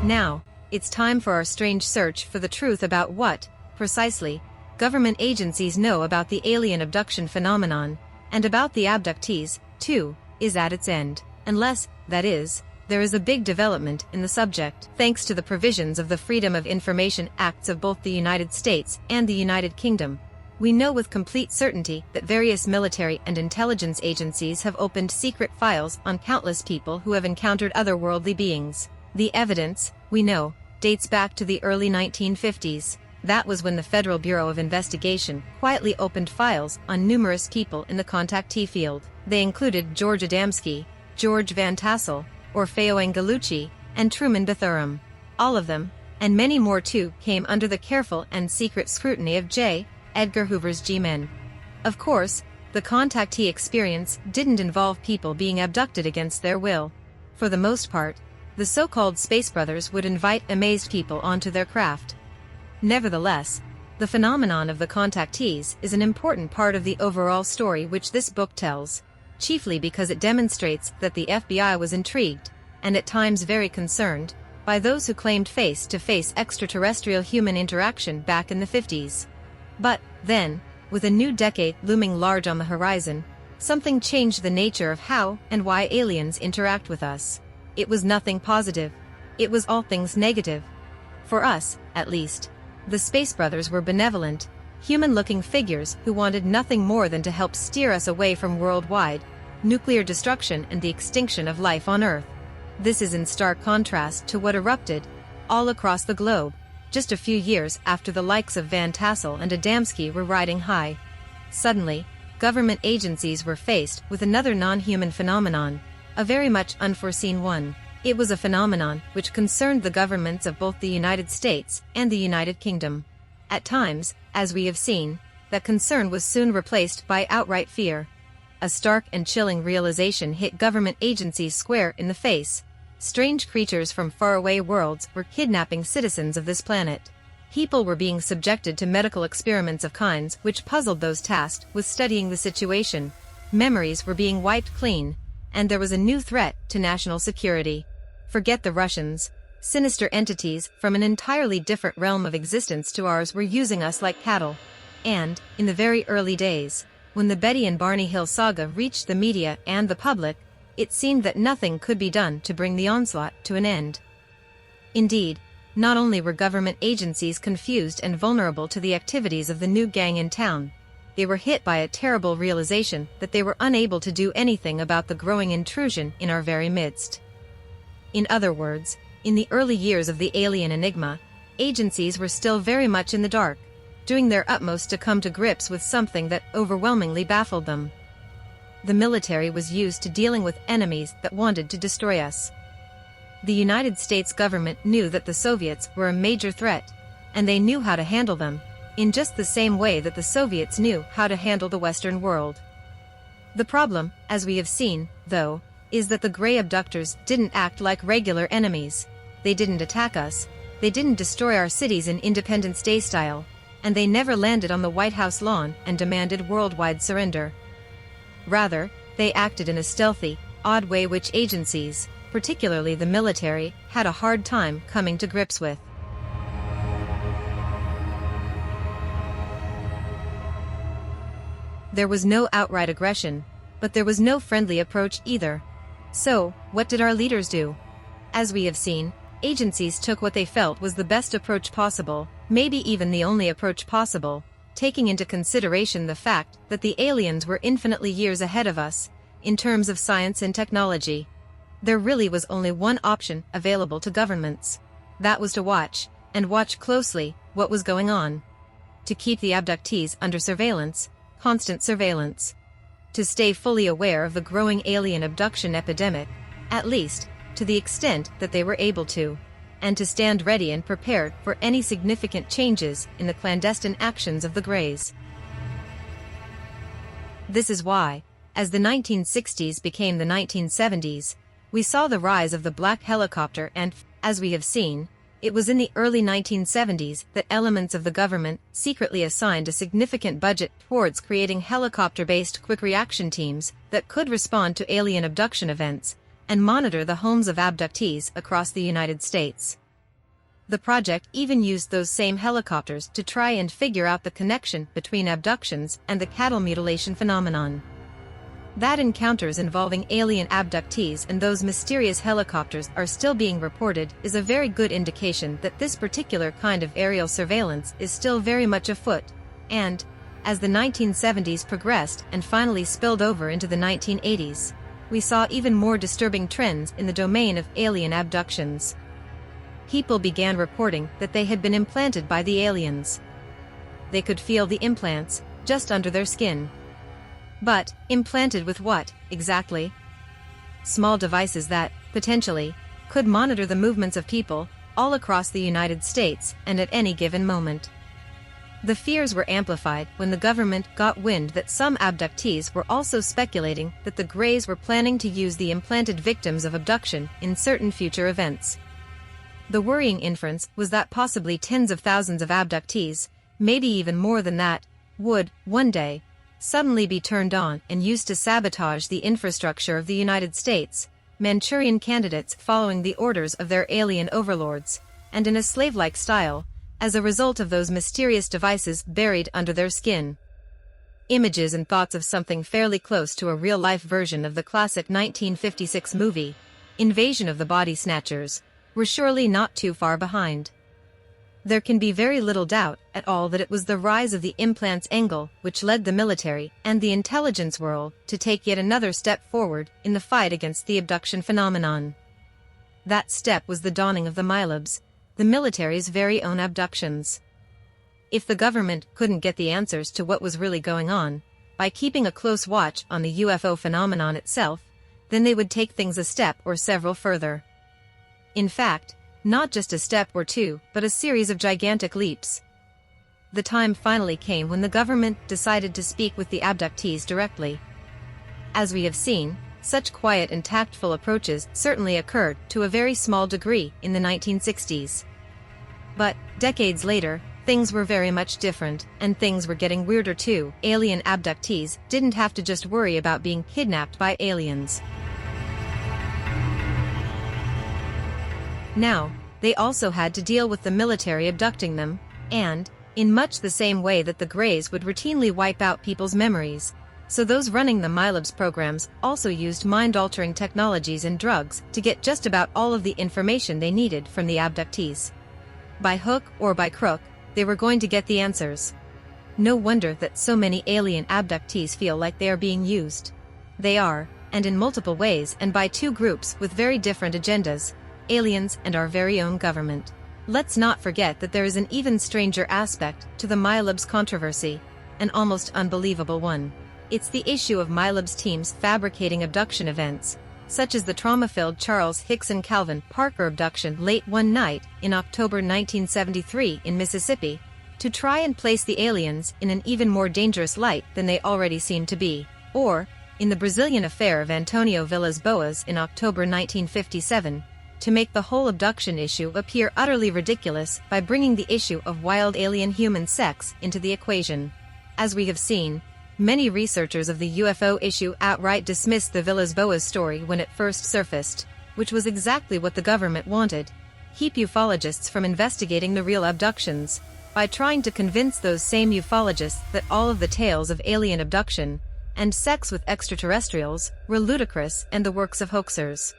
Now, it's time for our strange search for the truth about what, precisely, government agencies know about the alien abduction phenomenon, and about the abductees, too, is at its end. Unless, that is, there is a big development in the subject. Thanks to the provisions of the Freedom of Information Acts of both the United States and the United Kingdom, we know with complete certainty that various military and intelligence agencies have opened secret files on countless people who have encountered otherworldly beings. The evidence, we know, dates back to the early 1950s. That was when the Federal Bureau of Investigation quietly opened files on numerous people in the contactee field. They included George Adamski, George Van Tassel, Orfeo Angelucci, and Truman Bethurum. All of them, and many more too, came under the careful and secret scrutiny of J. Edgar Hoover's G-Men. Of course, the contactee experience didn't involve people being abducted against their will. For the most part, the so-called Space Brothers would invite amazed people onto their craft. Nevertheless, the phenomenon of the contactees is an important part of the overall story which this book tells, chiefly because it demonstrates that the FBI was intrigued, and at times very concerned, by those who claimed face-to-face extraterrestrial human interaction back in the 50s. But, then, with a new decade looming large on the horizon, something changed the nature of how and why aliens interact with us. It was nothing positive. It was all things negative. For us, at least. The Space Brothers were benevolent, human-looking figures who wanted nothing more than to help steer us away from worldwide nuclear destruction and the extinction of life on Earth. This is in stark contrast to what erupted, all across the globe, just a few years after the likes of Van Tassel and Adamski were riding high. Suddenly, government agencies were faced with another non-human phenomenon, a very much unforeseen one. It was a phenomenon which concerned the governments of both the United States and the United Kingdom. At times, as we have seen, that concern was soon replaced by outright fear. A stark and chilling realization hit government agencies square in the face. Strange creatures from faraway worlds were kidnapping citizens of this planet. People were being subjected to medical experiments of kinds which puzzled those tasked with studying the situation. Memories were being wiped clean, and there was a new threat to national security. Forget the Russians. Sinister entities from an entirely different realm of existence to ours were using us like cattle. And, in the very early days, when the Betty and Barney Hill saga reached the media and the public, it seemed that nothing could be done to bring the onslaught to an end. Indeed, not only were government agencies confused and vulnerable to the activities of the new gang in town, they were hit by a terrible realization that they were unable to do anything about the growing intrusion in our very midst. In other words, in the early years of the alien enigma, agencies were still very much in the dark, doing their utmost to come to grips with something that overwhelmingly baffled them. The military was used to dealing with enemies that wanted to destroy us. The United States government knew that the Soviets were a major threat, and they knew how to handle them, in just the same way that the Soviets knew how to handle the Western world. The problem, as we have seen, though, is that the gray abductors didn't act like regular enemies. They didn't attack us, they didn't destroy our cities in Independence Day style, and they never landed on the White House lawn and demanded worldwide surrender. Rather, they acted in a stealthy, odd way which agencies, particularly the military, had a hard time coming to grips with. There was no outright aggression, but there was no friendly approach either. So, what did our leaders do? As we have seen, agencies took what they felt was the best approach possible, maybe even the only approach possible, taking into consideration the fact that the aliens were infinitely years ahead of us, in terms of science and technology. There really was only one option available to governments. That was to watch, and watch closely, what was going on. To keep the abductees under surveillance, constant surveillance. To stay fully aware of the growing alien abduction epidemic, at least, to the extent that they were able to, and to stand ready and prepared for any significant changes in the clandestine actions of the Greys. This is why, as the 1960s became the 1970s, we saw the rise of the black helicopter and, as we have seen, it was in the early 1970s that elements of the government secretly assigned a significant budget towards creating helicopter-based quick reaction teams that could respond to alien abduction events and monitor the homes of abductees across the United States. The project even used those same helicopters to try and figure out the connection between abductions and the cattle mutilation phenomenon. That encounters involving alien abductees and those mysterious helicopters are still being reported is a very good indication that this particular kind of aerial surveillance is still very much afoot, and, as the 1970s progressed and finally spilled over into the 1980s, we saw even more disturbing trends in the domain of alien abductions. People began reporting that they had been implanted by the aliens. They could feel the implants just under their skin. But, implanted with what, exactly? Small devices that, potentially, could monitor the movements of people, all across the United States and at any given moment. The fears were amplified when the government got wind that some abductees were also speculating that the Greys were planning to use the implanted victims of abduction in certain future events. The worrying inference was that possibly tens of thousands of abductees, maybe even more than that, would, one day, suddenly be turned on and used to sabotage the infrastructure of the United States, Manchurian candidates following the orders of their alien overlords, and in a slave-like style, as a result of those mysterious devices buried under their skin. Images and thoughts of something fairly close to a real-life version of the classic 1956 movie, Invasion of the Body Snatchers, were surely not too far behind. There can be very little doubt at all that it was the rise of the implants angle which led the military and the intelligence world to take yet another step forward in the fight against the abduction phenomenon. That step was the dawning of the MILABs, the military's very own abductions. If the government couldn't get the answers to what was really going on, by keeping a close watch on the UFO phenomenon itself, then they would take things a step or several further. In fact, not just a step or two, but a series of gigantic leaps. The time finally came when the government decided to speak with the abductees directly. As we have seen, such quiet and tactful approaches certainly occurred to a very small degree in the 1960s. But, decades later, things were very much different, and things were getting weirder too. Alien abductees didn't have to just worry about being kidnapped by aliens. Now, they also had to deal with the military abducting them, and, in much the same way that the Greys would routinely wipe out people's memories, so those running the MILABs programs also used mind-altering technologies and drugs to get just about all of the information they needed from the abductees. By hook or by crook, they were going to get the answers. No wonder that so many alien abductees feel like they are being used. They are, and in multiple ways and by two groups with very different agendas, aliens and our very own government. Let's not forget that there is an even stranger aspect to the MILABs controversy, an almost unbelievable one. It's the issue of MILABs teams fabricating abduction events, such as the trauma-filled Charles Hickson Calvin Parker abduction late one night in October 1973 in Mississippi, to try and place the aliens in an even more dangerous light than they already seem to be, or, in the Brazilian affair of Antonio Vilas Boas in October 1957, to make the whole abduction issue appear utterly ridiculous by bringing the issue of wild alien human sex into the equation. As we have seen, many researchers of the UFO issue outright dismissed the Vilas Boas story when it first surfaced, which was exactly what the government wanted: keep ufologists from investigating the real abductions, by trying to convince those same ufologists that all of the tales of alien abduction and sex with extraterrestrials were ludicrous and the works of hoaxers.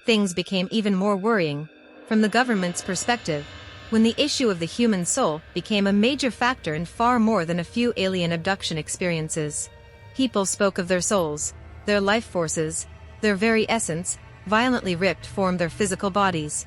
Things became even more worrying, from the government's perspective, when the issue of the human soul became a major factor in far more than a few alien abduction experiences. People spoke of their souls, their life forces, their very essence, violently ripped from their physical bodies.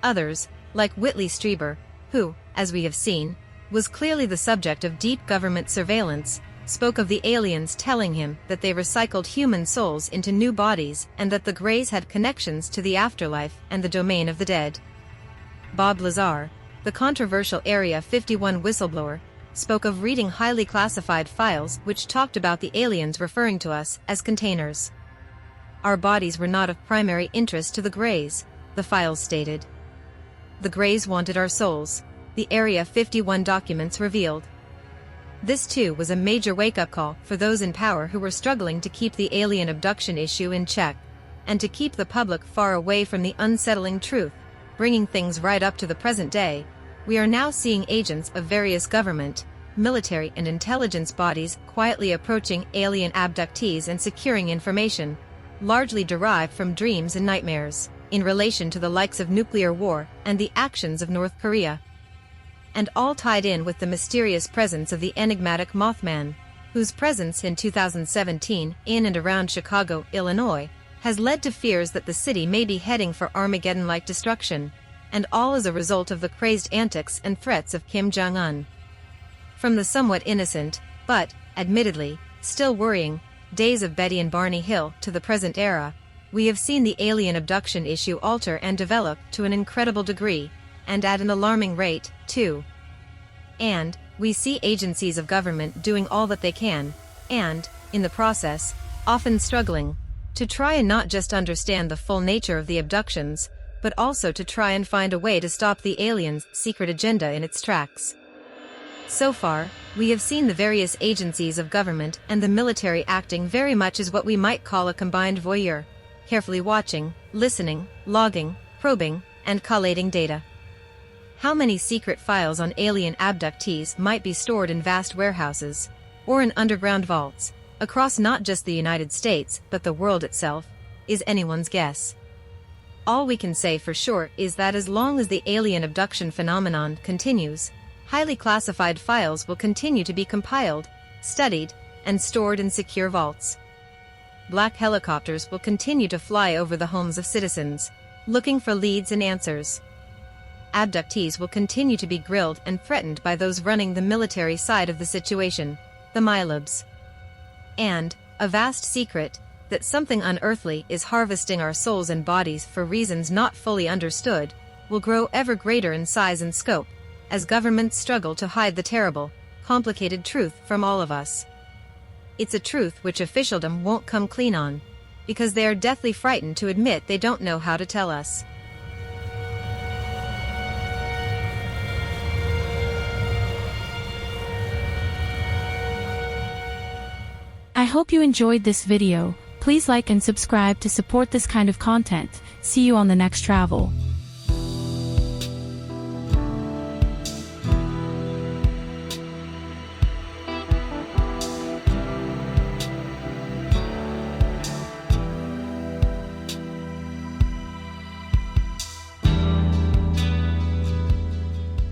Others, like Whitley Strieber, who, as we have seen, was clearly the subject of deep government surveillance, spoke of the aliens telling him that they recycled human souls into new bodies and that the Greys had connections to the afterlife and the domain of the dead. Bob Lazar, the controversial Area 51 whistleblower, spoke of reading highly classified files which talked about the aliens referring to us as containers. Our bodies were not of primary interest to the Greys, the files stated. The Greys wanted our souls, the Area 51 documents revealed. This too was a major wake-up call for those in power who were struggling to keep the alien abduction issue in check, and to keep the public far away from the unsettling truth, bringing things right up to the present day, we are now seeing agents of various government, military and intelligence bodies quietly approaching alien abductees and securing information, largely derived from dreams and nightmares, in relation to the likes of nuclear war and the actions of North Korea. And all tied in with the mysterious presence of the enigmatic Mothman, whose presence in 2017 in and around Chicago, Illinois, has led to fears that the city may be heading for Armageddon-like destruction, and all as a result of the crazed antics and threats of Kim Jong-un. From the somewhat innocent, but, admittedly, still worrying, days of Betty and Barney Hill to the present era, we have seen the alien abduction issue alter and develop to an incredible degree, and at an alarming rate, too. And we see agencies of government doing all that they can, and, in the process, often struggling, to try and not just understand the full nature of the abductions, but also to try and find a way to stop the aliens' secret agenda in its tracks. So far, we have seen the various agencies of government and the military acting very much as what we might call a combined voyeur, carefully watching, listening, logging, probing, and collating data. How many secret files on alien abductees might be stored in vast warehouses, or in underground vaults, across not just the United States but the world itself, is anyone's guess. All we can say for sure is that as long as the alien abduction phenomenon continues, highly classified files will continue to be compiled, studied, and stored in secure vaults. Black helicopters will continue to fly over the homes of citizens, looking for leads and answers. Abductees will continue to be grilled and threatened by those running the military side of the situation, the Milobs. And, a vast secret, that something unearthly is harvesting our souls and bodies for reasons not fully understood, will grow ever greater in size and scope, as governments struggle to hide the terrible, complicated truth from all of us. It's a truth which officialdom won't come clean on, because they are deathly frightened to admit they don't know how to tell us. I hope you enjoyed this video. Please like and subscribe to support this kind of content. See you on the next travel.